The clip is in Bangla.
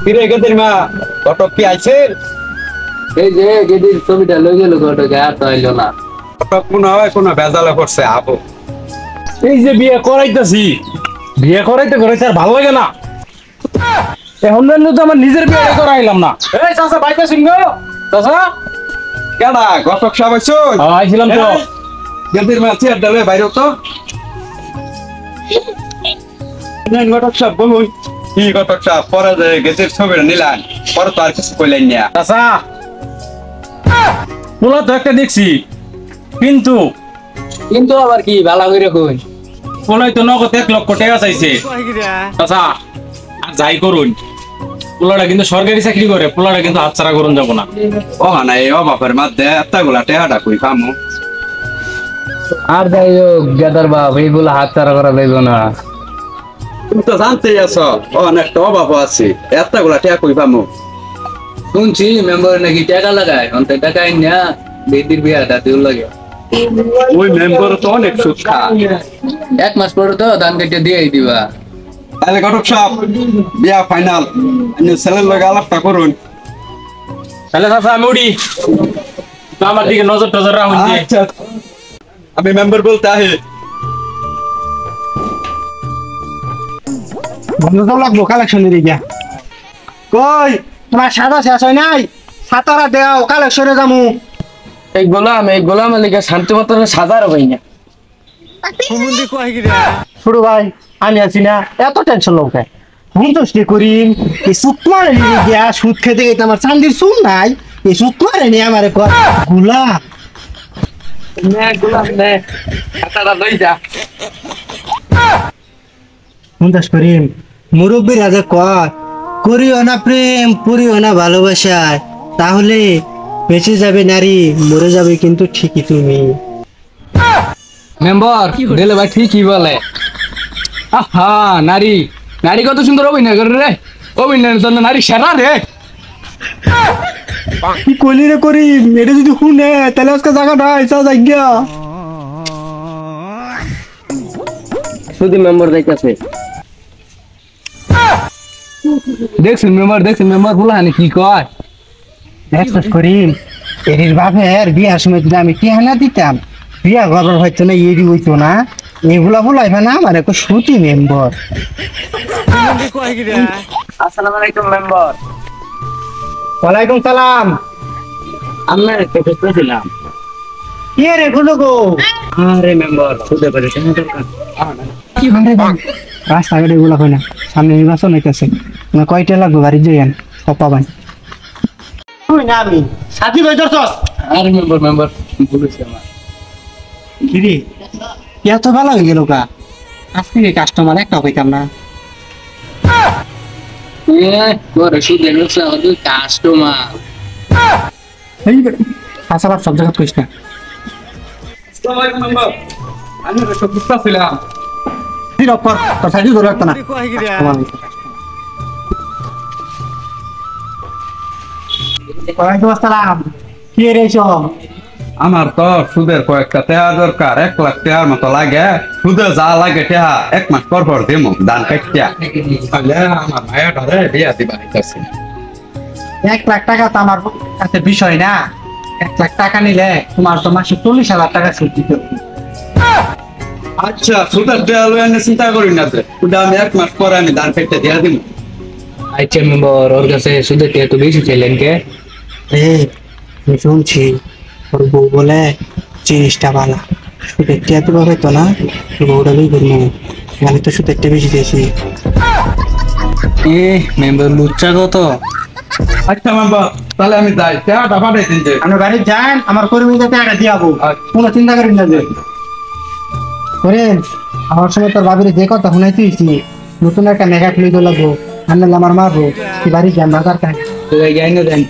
ফিরে গেদির মা ঘটক কি আইছেন? এই যে গেদির ছবিটা লই গেল ঘটকে আর তো আইলো না। ঘটক মনে হয় কোনো ভেজালে করছে আবু। এই যে বিয়ে করাইতেছি, বিয়ে করাইতে করাইতে আর ভালো লাগে না। এখন তো আমার নিজের বিয়ে করাইলাম না। এই চাচা বাইতে শুনব চাচা কেডা ঘটক সাহেব আইছেন? আইছিলাম তো। গেদির মা চেয়ার ডালে বাইরে তো নেন ঘটক সাহেব বলুন। কি ঘটক সাহেব পরে যে গেদির ছবিটা নিলেন পরে তো আর কিছু কইলেন না। চাচা পোলা তো একটা দেখছি, কিন্তু কিন্তু আবার কি ভালো করে কই পোলাই তো নগদ 1 লক্ষ টাকা চাইছে। চাচা আর যাই করুন, পোলাটা কিন্তু সরকারি চাকরি করে, পোলাটা কিন্তু হাতছাড়া করুন যাব না। ও না এই অবাপের মধ্যে এতগুলা টেহাটা কই পামু? আর যাই হোক গেদার বাপ এইগুলো হাত ছাড়া করা যাইব না। তুমি তো জানতেই আছো অনেকটা অভাব আছে, এতগুলা টেহা কই পামু? শুনছি মেম্বার নাকি টাকা লাগায়, অন্তে টাকা না বেদির বিয়াটা দিও লাগে। ওই মেম্বার তো অনেক সুদ খায়। 1 মাস পরে তো ধান কেটে দিয়েই দিবা। তাহলে ঘটক সাহেব বিয়া ফাইনাল, আপনি ছেলের লগে আলাপটা করুন। তাহলে চাচা আমি উঠি, তো আমার দিকে নজর টজর রাখুন যে। আচ্ছা আমি মেম্বার বলতে আহি। বন্ধ তো লাগবো কালেকশন দিকে। কই তোমার সাদা শেষ হয় নাই? সাতারা দেও কালেকশনে যামু। এই গোলাম লিখে শান্তি মতো সাজার হই না। ছোট ভাই আমি আছি না, এত টেনশন লোকে সন্তুষ্টি করিম। এই সুত মারে নিয়ে গিয়া সুদ খেতে গেতে আমার চান্দির চুন নাই, এই সুত মারে নিয়ে আমার গুলা গোলাম নে খাতাটা লই যা। সন্তুষ্ট করিম। মুরব্বী রাজা কয় করিও না প্রেম করিও না ভালোবাসায়, তাহলে বেঁচে যাবে নারী, মরে যাবে কিন্তু ঠিকই তুমি। মেম্বার দিলে ভাই ঠিকই বলে। আহা নারী নারী কত সুন্দর অভিনয় করে রে, অভিনয়ের জন্য নারী সেরা রে। কি কইলি রে করিম, এটা যদি শুনে তাহলে আজকে জায়গা নাই চা যাই গিয়া। শুধু মেম্বার দেখতেছে, দেখছেন মেম্বার বলা হানি কি কয়। দেখছিস করিম, এর বাপের বিয়ার সময় যদি আমি টিহানা দিতাম, বিয়া করবার হয়তো না এরি হইতো না, এগুলা বলাইবে না আমার একটা সুতি মেম্বার। আসসালামু আলাইকুম মেম্বার। ওয়ালাইকুম সালাম। আমরা একটা পেছিলাম। কি রে গুলো গো? আরে মেম্বার শুধু করে কেন দরকার কি মানে রাস্তাঘাটে এগুলা হয় না, সামনে নির্বাচন হইতেছে, না কয়টা লাগবে বাড়ি যাইয়েন সব পাবেন। তুই না আমি সাথী ভাই ধরছস? আরে মেম্বার বলেছি আমার কি রে এত ভালো হয়ে গেল কা? আজকে কাস্টমার একটা হইতাম না। তোর শুধু দেখছ আমাদের কাস্টমার। এই আচ্ছা বাপ সব জায়গা কইস না। আসসালামু আলাইকুম মেম্বার, আমি সব বুঝতেছিলাম। তুই রক্ষর তোর সাইডে ধরে রাখতো না। ওয়ালাইকুম আসসালাম। কি রে সব? আমার তো সুদের কয়েকটা টেহা দরকার, 1 লাখ টেহার মতো লাগে। সুদে যা লাগে টেহা 1 মাস পর দিমু দান কাটিয়া। তাহলে আমার ভাইয়াটা রে বিয়া দিবা হইতাছে। 1 লাখ টাকা তো আমার কাছে বিষয় না। 1 লাখ টাকা নিলে তোমার তো মাসে 40,000 টাকা সুদ দিতে হবে। আচ্ছা সুদের টেহা লইয়া নিয়ে চিন্তা করি না যে ওটা আমি 1 মাস পরে আমি দান কাটিয়া দিয়া দিমু। আচ্ছা মেম্বার ওর কাছে শুধু একটু বেশি চাইলেন কে? আমি শুনছি ওর বউ বলে জিনিসটা ভালো, সুদের টিয়া তো হইতো না, বউটা লই করবো, আমি তো সুদের টিয়া বেশি দিয়েছি। মেম্বার লুচ্চা কত? আচ্ছা মেম্বার তাহলে আমি যাই, টেহাটা পাঠাই দিন যে। আমরা বাড়ি যান, আমার কর্মীদের টাকা দিয়াবো, কোনো চিন্তা করেন না। যে করেন আমার সময় তোর বাবির যে কথা শুনাই তুইছি, নতুন একটা মেঘা খুলে লাগবো, আনলে আমার মারবো, কি বাড়ি যান বাজার খাই। তো যাই না দেন।